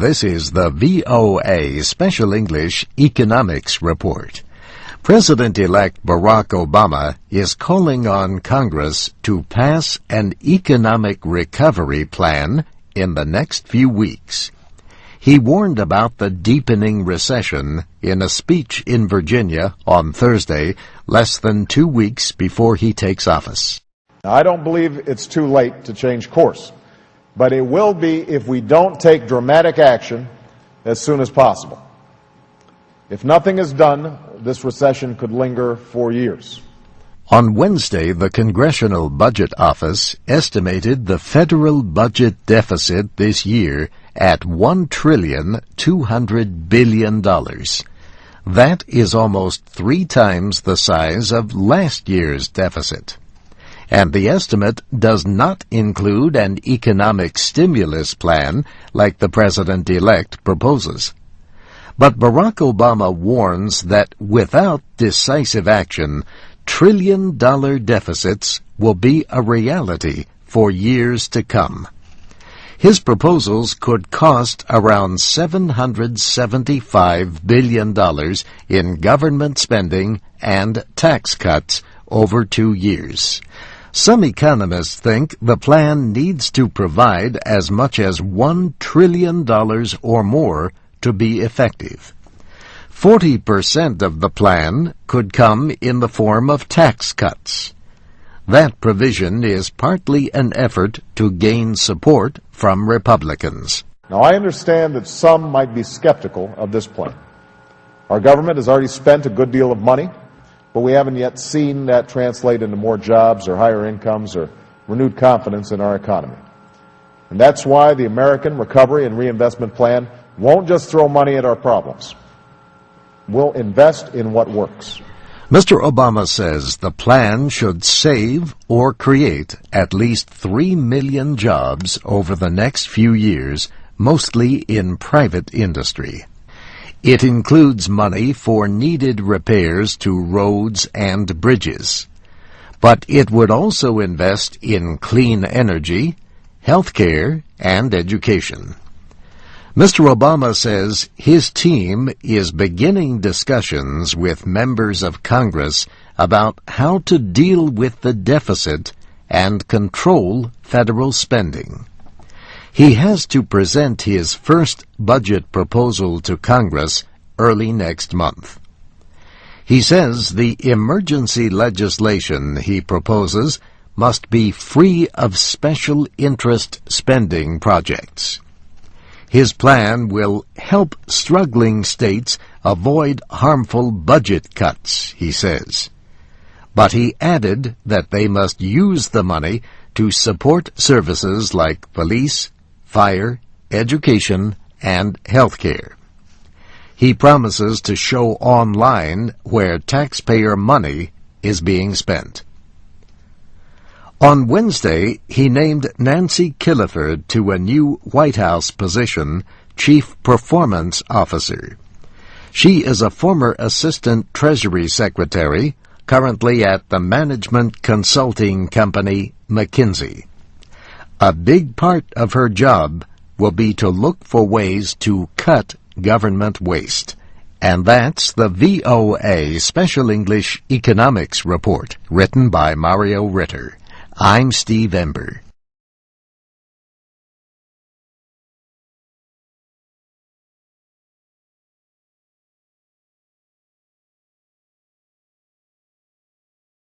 This is the VOA Special English Economics Report. President-elect Barack Obama is calling on Congress to pass an economic recovery plan in the next few weeks. He warned about the deepening recession in a speech in Virginia on Thursday, less than 2 weeks before he takes office. I don't believe it's too late to change course, but it will be if we don't take dramatic action as soon as possible. If nothing is done, this recession could linger for years. On Wednesday, the Congressional Budget Office estimated the federal budget deficit this year at $1.2 trillion. That is almost 3 times the size of last year's deficit. And the estimate does not include an economic stimulus plan like the president-elect proposes. But Barack Obama warns that without decisive action, trillion-dollar deficits will be a reality for years to come. His proposals could cost around $775 billion in government spending and tax cuts over 2 years. Some economists think the plan needs to provide as much as $1 trillion or more to be effective. 40% of the plan could come in the form of tax cuts. That provision is partly an effort to gain support from Republicans. Now, I understand that some might be skeptical of this plan. Our government has already spent a good deal of money, but we haven't yet seen that translate into more jobs or higher incomes or renewed confidence in our economy. And that's why the American Recovery and Reinvestment Plan won't just throw money at our problems. We'll invest in what works. Mr. Obama says the plan should save or create at least 3 million jobs over the next few years, mostly in private industry. It includes money for needed repairs to roads and bridges. But it would also invest in clean energy, health care, and education. Mr. Obama says his team is beginning discussions with members of Congress about how to deal with the deficit and control federal spending. He has to present his first budget proposal to Congress early next month. He says the emergency legislation he proposes must be free of special interest spending projects. His plan will help struggling states avoid harmful budget cuts, he says. But he added that they must use the money to support services like police, fire, education, and health care. He promises to show online where taxpayer money is being spent. On Wednesday, he named Nancy Killefer to a new White House position, Chief Performance Officer. She is a former Assistant Treasury Secretary, currently at the management consulting company McKinsey. A big part of her job will be to look for ways to cut government waste. And that's the VOA Special English Economics Report, written by Mario Ritter. I'm Steve Ember.